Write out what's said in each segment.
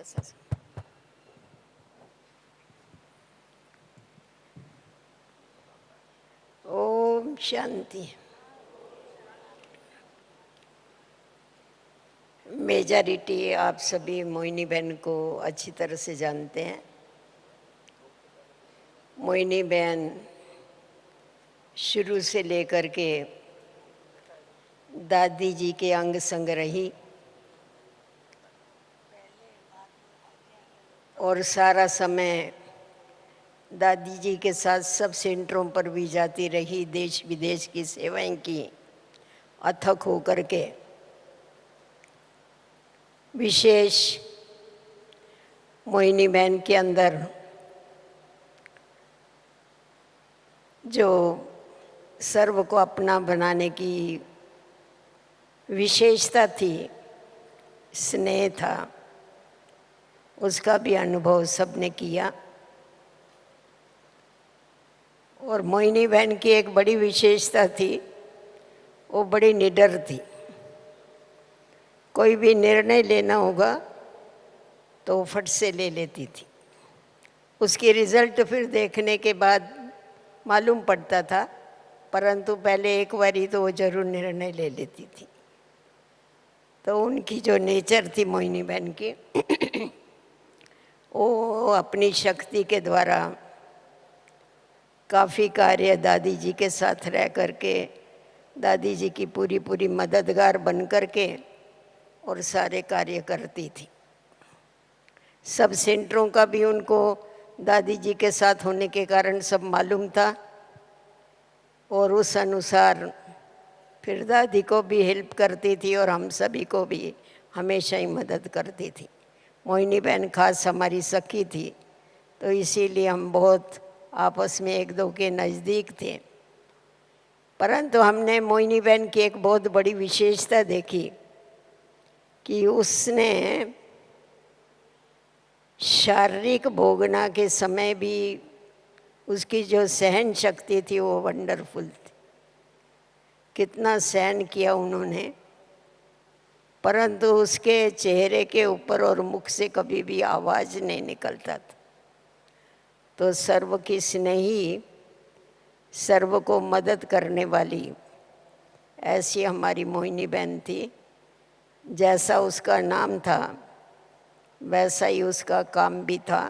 सा ओम शांति। मेजॉरिटी आप सभी मोहिनी बहन को अच्छी तरह से जानते हैं। मोहिनी बहन शुरू से लेकर के दादी जी के अंग संग रही और सारा समय दादी जी के साथ सब सेंटरों पर भी जाती रही, देश विदेश की सेवाएं की अथक होकर के। विशेष मोहिनी बहन के अंदर जो सर्व को अपना बनाने की विशेषता थी, स्नेह था, उसका भी अनुभव सबने किया। और मोहिनी बहन की एक बड़ी विशेषता थी, वो बड़ी निडर थी। कोई भी निर्णय लेना होगा तो फट से ले लेती थी। उसकी रिजल्ट फिर देखने के बाद मालूम पड़ता था, परंतु पहले एक बारी तो वो जरूर निर्णय ले लेती थी। तो उनकी जो नेचर थी मोहिनी बहन की, वो अपनी शक्ति के द्वारा काफ़ी कार्य दादी जी के साथ रह करके, दादी जी की पूरी मददगार बन करके और सारे कार्य करती थी। सब सेंटरों का भी उनको दादी जी के साथ होने के कारण सब मालूम था और उस अनुसार फिर दादी को भी हेल्प करती थी और हम सभी को भी हमेशा ही मदद करती थी। मोहिनी बहन खास हमारी सखी थी, तो इसीलिए हम बहुत आपस में एक दो के नज़दीक थे। परंतु हमने मोहिनी बहन की एक बहुत बड़ी विशेषता देखी कि उसने शारीरिक भोगना के समय भी उसकी जो सहन शक्ति थी वो वंडरफुल थी। कितना सहन किया उन्होंने, परंतु उसके चेहरे के ऊपर और मुख से कभी भी आवाज़ नहीं निकलता था। तो सर्व की स्नेही, सर्व को मदद करने वाली ऐसी हमारी मोहिनी बहन थी। जैसा उसका नाम था वैसा ही उसका काम भी था,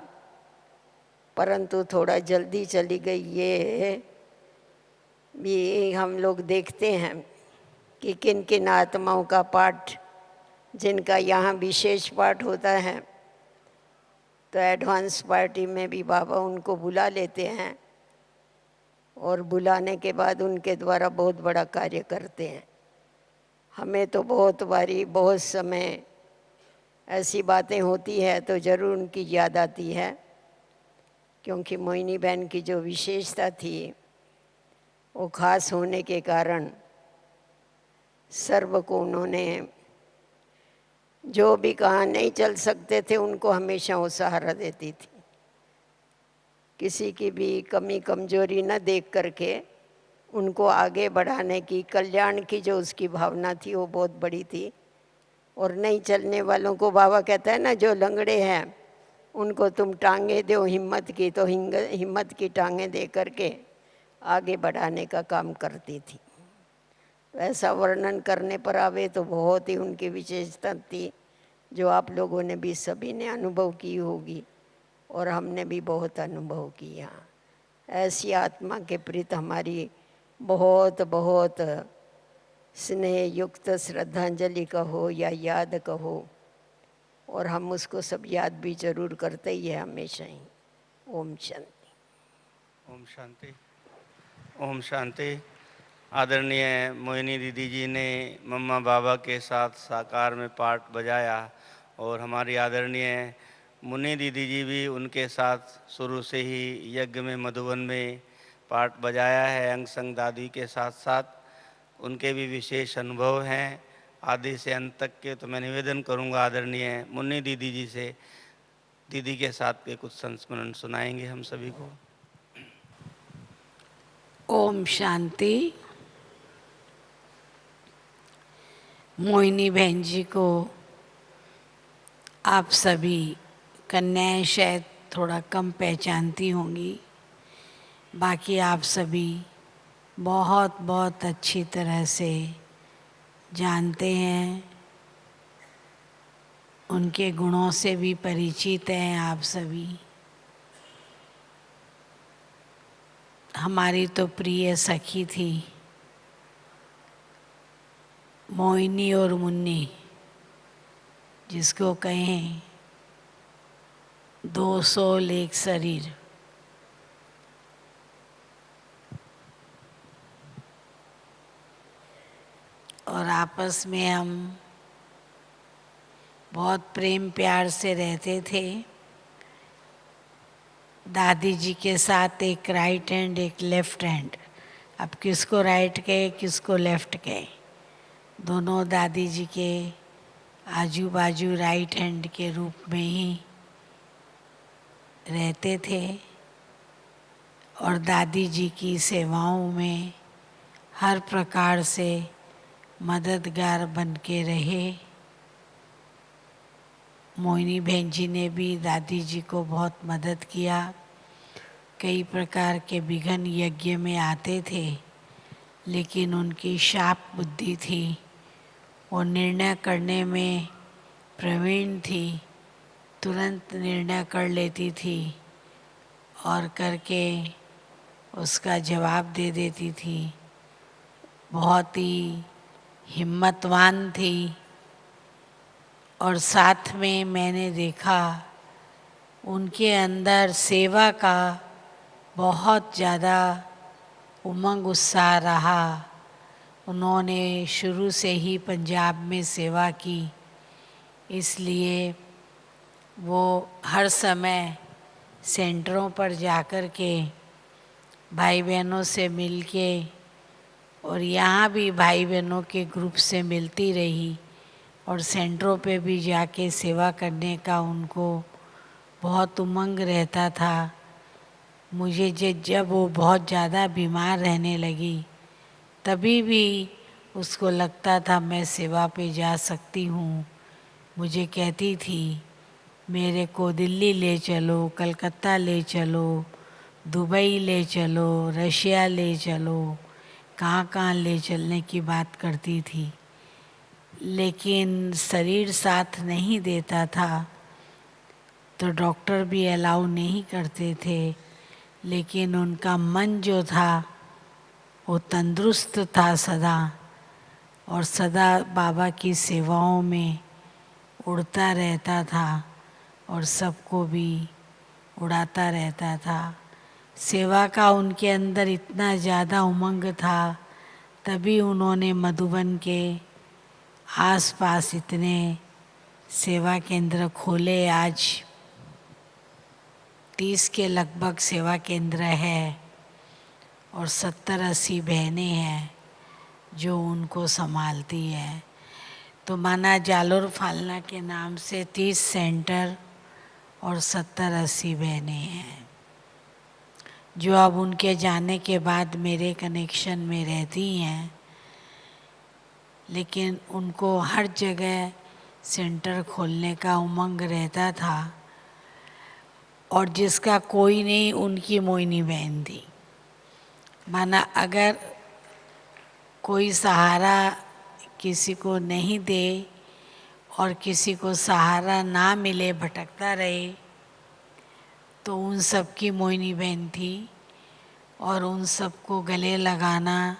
परंतु थोड़ा जल्दी चली गई। ये भी हम लोग देखते हैं कि किन किन आत्माओं का पाठ, जिनका यहाँ विशेष पाठ होता है, तो एडवांस पार्टी में भी बाबा उनको बुला लेते हैं और बुलाने के बाद उनके द्वारा बहुत बड़ा कार्य करते हैं। हमें तो बहुत बारी, बहुत समय ऐसी बातें होती है तो ज़रूर उनकी याद आती है, क्योंकि मोहिनी बहन की जो विशेषता थी वो खास होने के कारण सर्व को उन्होंने, जो भी कहा नहीं चल सकते थे उनको हमेशा वो सहारा देती थी। किसी की भी कमी कमजोरी न देख करके उनको आगे बढ़ाने की, कल्याण की जो उसकी भावना थी वो बहुत बड़ी थी। और नहीं चलने वालों को बाबा कहता है ना, जो लंगड़े हैं उनको तुम टांगे दो हिम्मत की, तो हिम्मत की टांगे दे करके आगे बढ़ाने का काम करती थी। तो ऐसा वर्णन करने पर आवे तो बहुत ही उनकी विशेषता थी, जो आप लोगों ने भी सभी ने अनुभव की होगी और हमने भी बहुत अनुभव किया। ऐसी आत्मा के प्रति हमारी बहुत बहुत स्नेह युक्त श्रद्धांजलि कहो या याद कहो, और हम उसको सब याद भी जरूर करते ही है हमेशा ही। ओम शांति। ओम शांति। ओम शांति। आदरणीय मोहिनी दीदी जी ने मम्मा बाबा के साथ साकार में पाठ बजाया और हमारी आदरणीय मुन्नी दीदी जी भी उनके साथ शुरू से ही यज्ञ में मधुबन में पाठ बजाया है। अंग संग दादी के साथ साथ उनके भी विशेष अनुभव हैं आदि से अंत तक के। तो मैं निवेदन करूंगा आदरणीय मुन्नी दीदी जी से, दीदी के साथ के कुछ संस्मरण सुनाएंगे हम सभी को। ओम शांति। मोहिनी बहन जी को आप सभी कन्याएं शायद थोड़ा कम पहचानती होंगी, बाकी आप सभी बहुत बहुत अच्छी तरह से जानते हैं, उनके गुणों से भी परिचित हैं आप सभी। हमारी तो प्रिय सखी थी मोहिनी और मुन्नी, जिसको कहें 200 एक शरीर। और आपस में हम बहुत प्रेम प्यार से रहते थे। दादी जी के साथ एक राइट हैंड एक लेफ्ट हैंड, अब किसको राइट कहे किसको लेफ्ट कहे, दोनों दादी जी के आजू बाजू राइट हैंड के रूप में ही रहते थे और दादी जी की सेवाओं में हर प्रकार से मददगार बन के रहे। मोहिनी बहन जी ने भी दादी जी को बहुत मदद किया, कई प्रकार के विघ्न यज्ञ में आते थे, लेकिन उनकी शार्प बुद्धि थी, वो निर्णय करने में प्रवीण थी, तुरंत निर्णय कर लेती थी और करके उसका जवाब दे देती थी। बहुत ही हिम्मतवान थी और साथ में मैंने देखा उनके अंदर सेवा का बहुत ज़्यादा उमंग उत्साह रहा। उन्होंने शुरू से ही पंजाब में सेवा की, इसलिए वो हर समय सेंटरों पर जाकर के भाई बहनों से मिल के और यहाँ भी भाई बहनों के ग्रुप से मिलती रही और सेंटरों पे भी जाके सेवा करने का उनको बहुत उमंग रहता था। मुझे जब वो बहुत ज़्यादा बीमार रहने लगी तभी भी उसको लगता था मैं सेवा पे जा सकती हूँ। मुझे कहती थी मेरे को दिल्ली ले चलो, कलकत्ता ले चलो, दुबई ले चलो, रशिया ले चलो, कहाँ कहाँ ले चलने की बात करती थी, लेकिन शरीर साथ नहीं देता था तो डॉक्टर भी अलाउ नहीं करते थे। लेकिन उनका मन जो था वो तंदुरुस्त था सदा, और सदा बाबा की सेवाओं में उड़ता रहता था और सबको भी उड़ाता रहता था। सेवा का उनके अंदर इतना ज़्यादा उमंग था, तभी उन्होंने मधुबन के आसपास इतने सेवा केंद्र खोले। आज 30 के लगभग सेवा केंद्र है और 70-80 बहनें हैं जो उनको संभालती है। तो माना जालोर फालना के नाम से 30 सेंटर और 70-80 बहनें हैं जो अब उनके जाने के बाद मेरे कनेक्शन में रहती हैं। लेकिन उनको हर जगह सेंटर खोलने का उमंग रहता था और जिसका कोई नहीं उनकी मोहिनी बहन थी। माना अगर कोई सहारा किसी को नहीं दे और किसी को सहारा ना मिले, भटकता रहे, तो उन सब की मोहिनी बहन थी और उन सबको गले लगाना,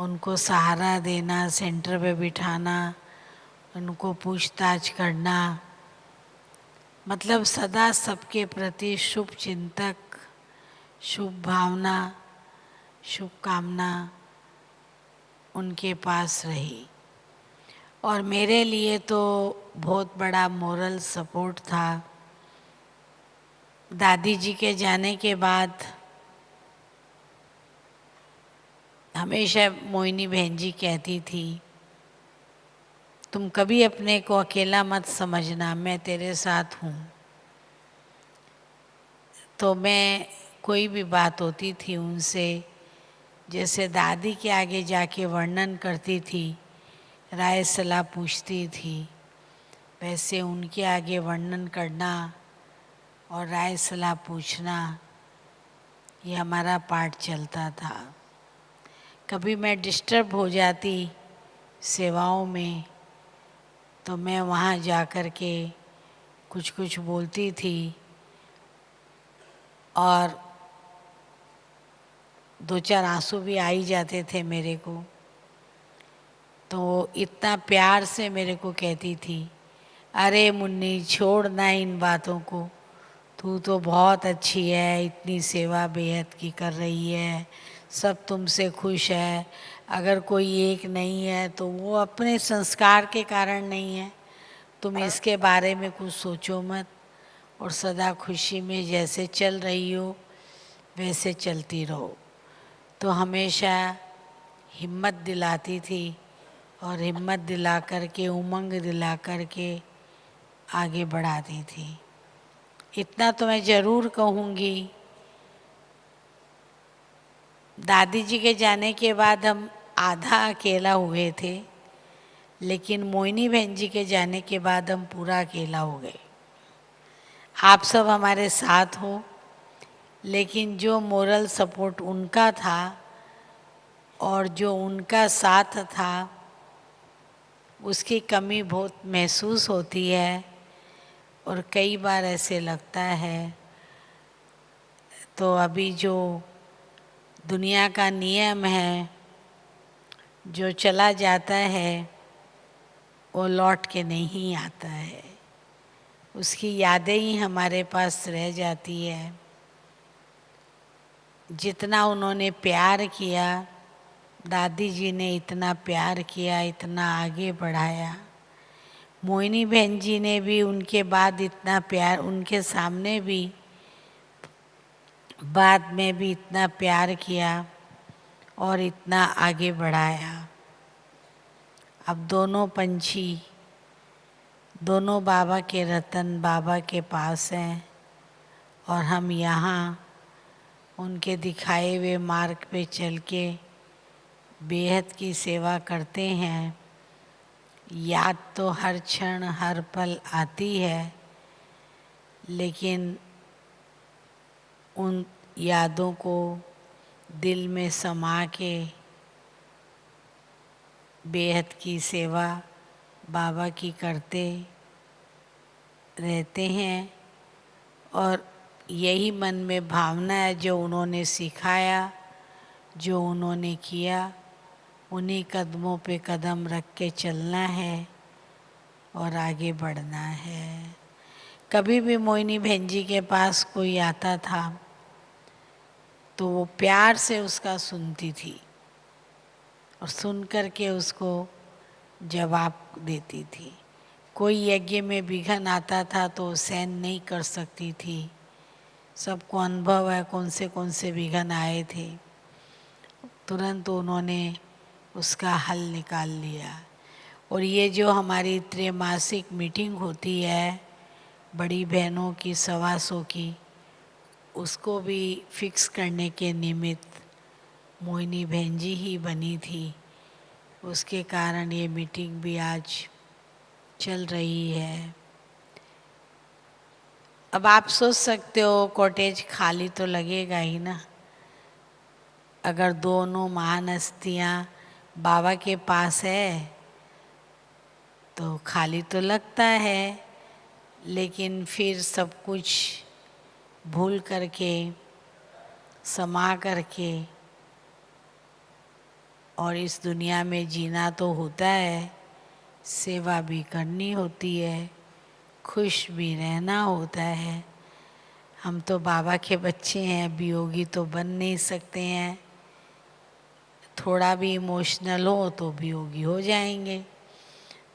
उनको सहारा देना, सेंटर पे बिठाना, उनको पूछताछ करना, मतलब सदा सबके प्रति शुभ चिंतक, शुभ भावना, शुभ कामना उनके पास रही। और मेरे लिए तो बहुत बड़ा मोरल सपोर्ट था। दादी जी के जाने के बाद हमेशा मोहिनी बहन जी कहती थी तुम कभी अपने को अकेला मत समझना, मैं तेरे साथ हूँ। तो मैं कोई भी बात होती थी उनसे, जैसे दादी के आगे जाके वर्णन करती थी, राय सलाह पूछती थी, वैसे उनके आगे वर्णन करना और राय सलाह पूछना, ये हमारा पार्ट चलता था। कभी मैं डिस्टर्ब हो जाती सेवाओं में तो मैं वहाँ जा कर के कुछ कुछ बोलती थी और दो चार आंसू भी आ ही जाते थे मेरे को। तो इतना प्यार से मेरे को कहती थी, अरे मुन्नी छोड़ ना इन बातों को, तू तो बहुत अच्छी है, इतनी सेवा बेहद की कर रही है, सब तुमसे खुश है। अगर कोई एक नहीं है तो वो अपने संस्कार के कारण नहीं है, तुम इसके बारे में कुछ सोचो मत और सदा खुशी में जैसे चल रही हो वैसे चलती रहो। तो हमेशा हिम्मत दिलाती थी और हिम्मत दिला कर के, उमंग दिला कर के आगे बढ़ाती थी। इतना तो मैं ज़रूर कहूँगी, दादी जी के जाने के बाद हम आधा अकेला हुए थे, लेकिन मोहिनी बहन जी के जाने के बाद हम पूरा अकेला हो गए। आप सब हमारे साथ हो, लेकिन जो मोरल सपोर्ट उनका था और जो उनका साथ था उसकी कमी बहुत महसूस होती है और कई बार ऐसे लगता है। तो अभी जो दुनिया का नियम है, जो चला जाता है वो लौट के नहीं आता है, उसकी यादें ही हमारे पास रह जाती है। जितना उन्होंने प्यार किया, दादी जी ने इतना प्यार किया, इतना आगे बढ़ाया। मोहिनी बहन जी ने भी उनके बाद इतना प्यार, उनके सामने भी बाद में भी इतना प्यार किया और इतना आगे बढ़ाया। अब दोनों पंछी, दोनों बाबा के रतन बाबा के पास हैं और हम यहाँ उनके दिखाए हुए मार्ग पे चल के बेहद की सेवा करते हैं। याद तो हर क्षण हर पल आती है, लेकिन उन यादों को दिल में समा के बेहद की सेवा बाबा की करते रहते हैं। और यही मन में भावना है, जो उन्होंने सिखाया, जो उन्होंने किया, उन्हीं कदमों पे कदम रख के चलना है और आगे बढ़ना है। कभी भी मोहिनी बहन जी के पास कोई आता था तो वो प्यार से उसका सुनती थी और सुन कर के उसको जवाब देती थी। कोई यज्ञ में विघ्न आता था तो सहन नहीं कर सकती थी। सबको अनुभव है कौन से विघ्न आए थे, तुरंत उन्होंने उसका हल निकाल लिया। और ये जो हमारी त्रैमासिक मीटिंग होती है बड़ी बहनों की, 125 की, उसको भी फिक्स करने के निमित्त मोहिनी बहन जी ही बनी थी। उसके कारण ये मीटिंग भी आज चल रही है। अब आप सोच सकते हो कॉटेज खाली तो लगेगा ही ना, अगर दोनों महान हस्तियाँ बाबा के पास है तो खाली तो लगता है, लेकिन फिर सब कुछ भूल करके, समा करके और इस दुनिया में जीना तो होता है, सेवा भी करनी होती है, खुश भी रहना होता है। हम तो बाबा के बच्चे हैं, वियोगी तो बन नहीं सकते हैं। थोड़ा भी इमोशनल हो तो वियोगी हो जाएंगे।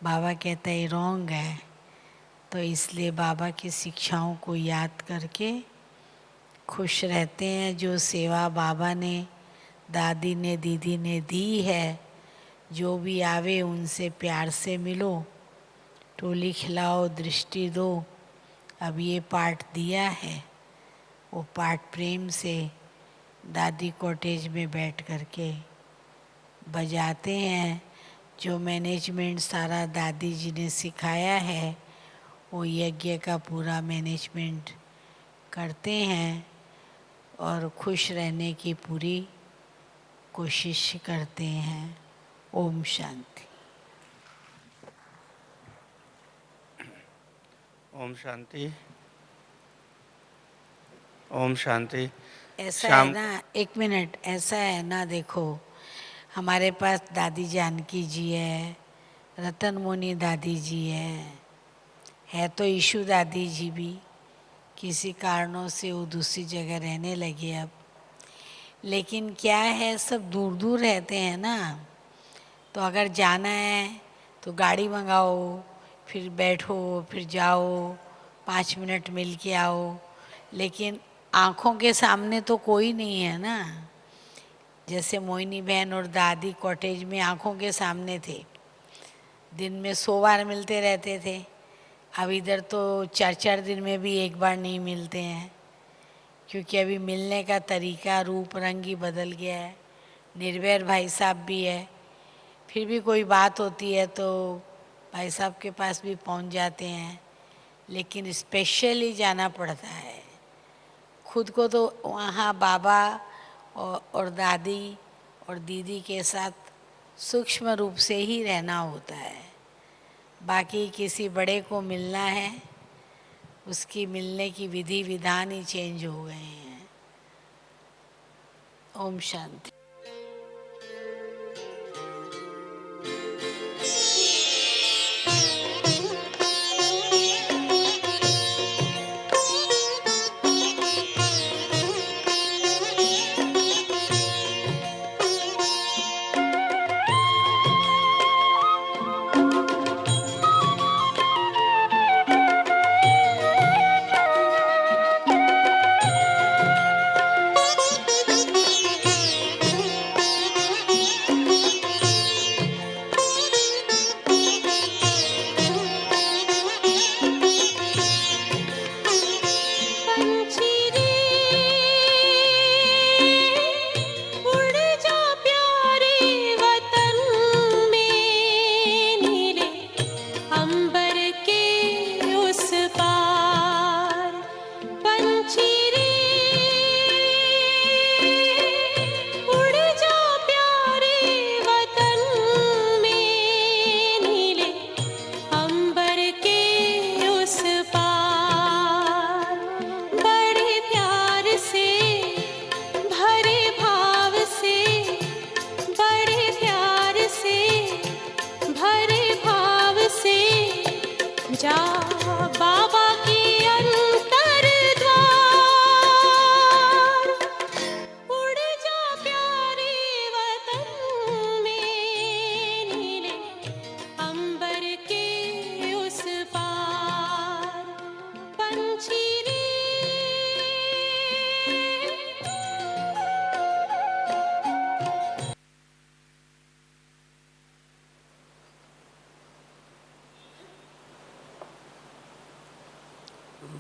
बाबा कहते हैं रॉन्ग है। तो इसलिए बाबा की शिक्षाओं को याद करके खुश रहते हैं। जो सेवा बाबा ने, दादी ने, दीदी ने दी है, जो भी आवे उनसे प्यार से मिलो, टोली खिलाओ, दृष्टि दो। अब ये पाठ दिया है, वो पाठ प्रेम से दादी कॉटेज में बैठ करके बजाते हैं। जो मैनेजमेंट सारा दादी जी ने सिखाया है, वो यज्ञ का पूरा मैनेजमेंट करते हैं और खुश रहने की पूरी कोशिश करते हैं। ओम शांति। ओम शांति। ओम शांति। ऐसा है ना, एक मिनट, ऐसा है ना, देखो हमारे पास दादी जानकी जी है, रतन मुनि दादी जी है तो ईशु दादी जी भी किसी कारणों से वो दूसरी जगह रहने लगे अब। लेकिन क्या है, सब दूर दूर रहते हैं ना, तो अगर जाना है तो गाड़ी मंगाओ, फिर बैठो, फिर जाओ, 5 मिनट मिल के आओ। लेकिन आँखों के सामने तो कोई नहीं है ना। जैसे मोहिनी बहन और दादी कॉटेज में आँखों के सामने थे, दिन में 100 बार मिलते रहते थे। अब इधर तो 4-4 दिन में भी एक बार नहीं मिलते हैं, क्योंकि अभी मिलने का तरीका, रूप रंग ही बदल गया है। निर्वैर भाई साहब भी है, फिर भी कोई बात होती है तो भाई साहब के पास भी पहुंच जाते हैं, लेकिन स्पेशली जाना पड़ता है। खुद को तो वहाँ बाबा और दादी और दीदी के साथ सूक्ष्म रूप से ही रहना होता है। बाकी किसी बड़े को मिलना है, उसकी मिलने की विधि विधान ही चेंज हो गए हैं। ओम शांति।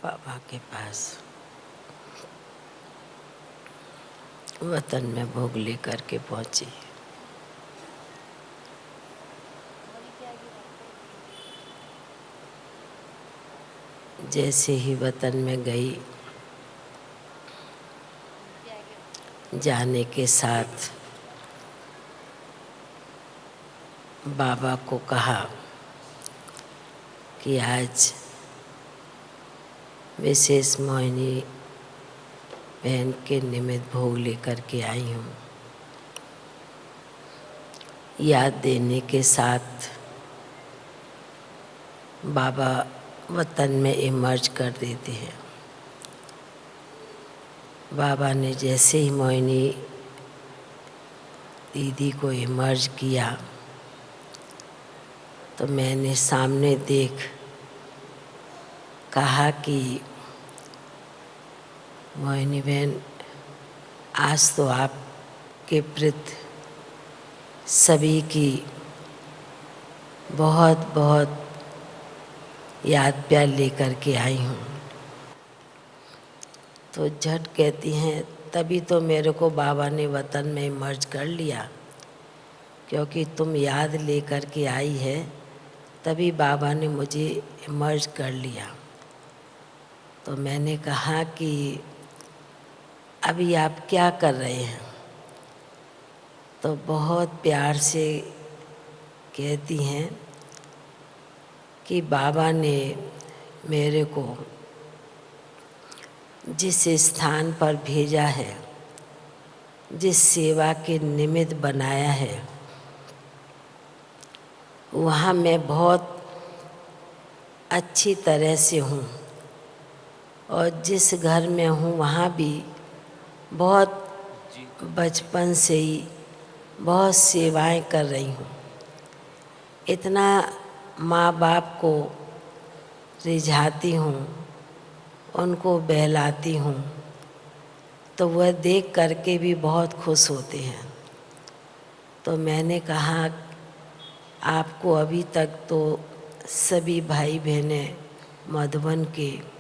बाबा के पास वतन में भोग लेकर के पहुंची। जैसे ही वतन में गई, जाने के साथ बाबा को कहा कि आज विशेष मोहिनी बहन के निमित्त भोग लेकर के आई हूँ। याद देने के साथ बाबा वतन में इमर्ज कर देते हैं। बाबा ने जैसे ही मोहिनी दीदी को इमर्ज किया तो मैंने सामने देख कहा कि मोहिनी बहन, आज तो आपके प्रति सभी की बहुत बहुत याद प्यार लेकर के आई हूँ। तो झट कहती हैं, तभी तो मेरे को बाबा ने वतन में इमर्ज कर लिया, क्योंकि तुम याद लेकर के आई है, तभी बाबा ने मुझे इमर्ज कर लिया। तो मैंने कहा कि अभी आप क्या कर रहे हैं? तो बहुत प्यार से कहती हैं कि बाबा ने मेरे को जिस स्थान पर भेजा है, जिस सेवा के निमित्त बनाया है, वहाँ मैं बहुत अच्छी तरह से हूँ, और जिस घर में हूँ वहाँ भी बहुत बचपन से ही बहुत सेवाएं कर रही हूँ। इतना माँ बाप को रिझाती हूँ, उनको बहलाती हूँ, तो वह देख करके भी बहुत खुश होते हैं। तो मैंने कहा आपको अभी तक तो सभी भाई बहनें मधुबन के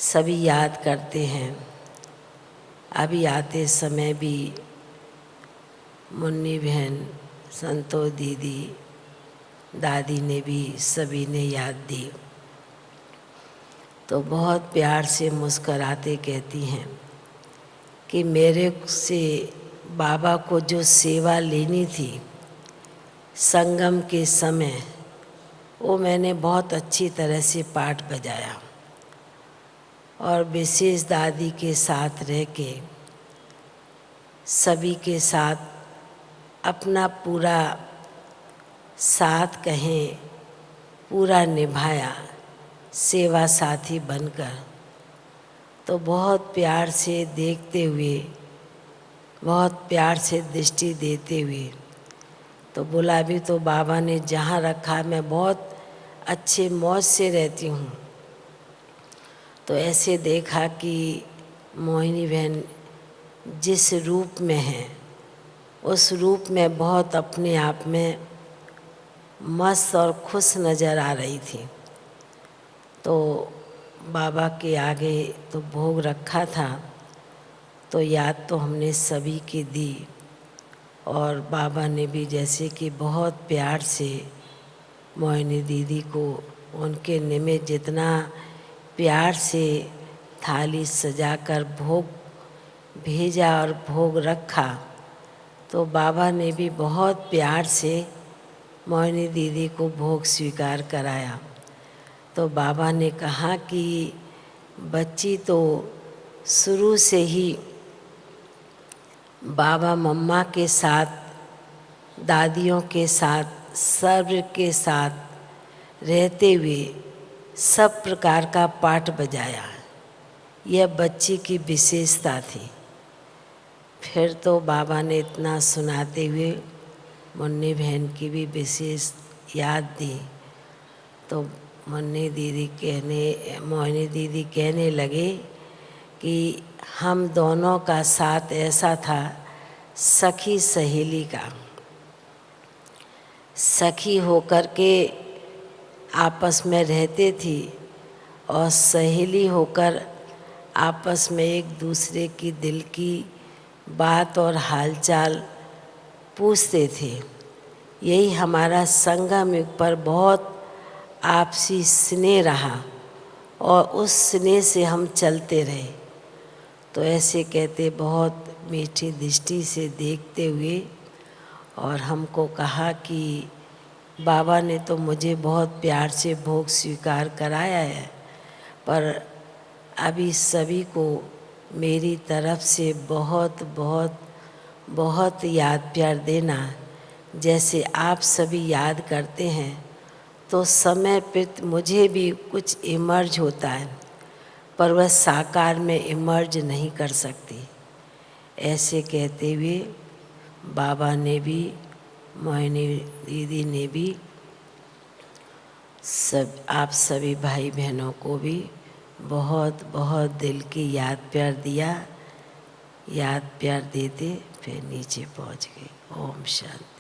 सभी याद करते हैं। अभी आते समय भी मुन्नी बहन, संतोष दीदी, दादी ने भी सभी ने याद दी। तो बहुत प्यार से मुस्कराते कहती हैं कि मेरे से बाबा को जो सेवा लेनी थी संगम के समय, वो मैंने बहुत अच्छी तरह से पाठ बजाया, और विशेष दादी के साथ रह के सभी के साथ अपना पूरा साथ कहें पूरा निभाया, सेवा साथी बनकर। तो बहुत प्यार से देखते हुए, बहुत प्यार से दृष्टि देते हुए, तो बोला अभी तो बाबा ने जहाँ रखा मैं बहुत अच्छे मौज से रहती हूँ। तो ऐसे देखा कि मोहिनी बहन जिस रूप में है, उस रूप में बहुत अपने आप में मस्त और खुश नज़र आ रही थी। तो बाबा के आगे तो भोग रखा था, तो याद तो हमने सभी की दी, और बाबा ने भी जैसे कि बहुत प्यार से मोहिनी दीदी को उनके निमित्त जितना प्यार से थाली सजाकर भोग भेजा और भोग रखा, तो बाबा ने भी बहुत प्यार से मोहिनी दीदी को भोग स्वीकार कराया। तो बाबा ने कहा कि बच्ची तो शुरू से ही बाबा मम्मा के साथ, दादियों के साथ, सर्व के साथ रहते हुए सब प्रकार का पाठ बजाया। यह बच्ची की विशेषता थी। फिर तो बाबा ने इतना सुनाते हुए मुन्नी बहन की भी विशेष याद दी। तो मोहिनी दीदी कहने लगे कि हम दोनों का साथ ऐसा था सखी सहेली का। सखी होकर के आपस में रहते थी, और सहेली होकर आपस में एक दूसरे की दिल की बात और हालचाल पूछते थे। यही हमारा संगम युग पर बहुत आपसी स्नेह रहा, और उस स्नेह से हम चलते रहे। तो ऐसे कहते बहुत मीठी दृष्टि से देखते हुए, और हमको कहा कि बाबा ने तो मुझे बहुत प्यार से भोग स्वीकार कराया है, पर अभी सभी को मेरी तरफ से बहुत बहुत बहुत याद प्यार देना। जैसे आप सभी याद करते हैं, तो समय पे मुझे भी कुछ इमर्ज होता है, पर वह साकार में इमर्ज नहीं कर सकती। ऐसे कहते हुए बाबा ने भी, मोहिनी दीदी ने भी, सब आप सभी भाई बहनों को भी बहुत बहुत दिल की याद प्यार दिया। याद प्यार देते फिर नीचे पहुंच गए। ओम शांति।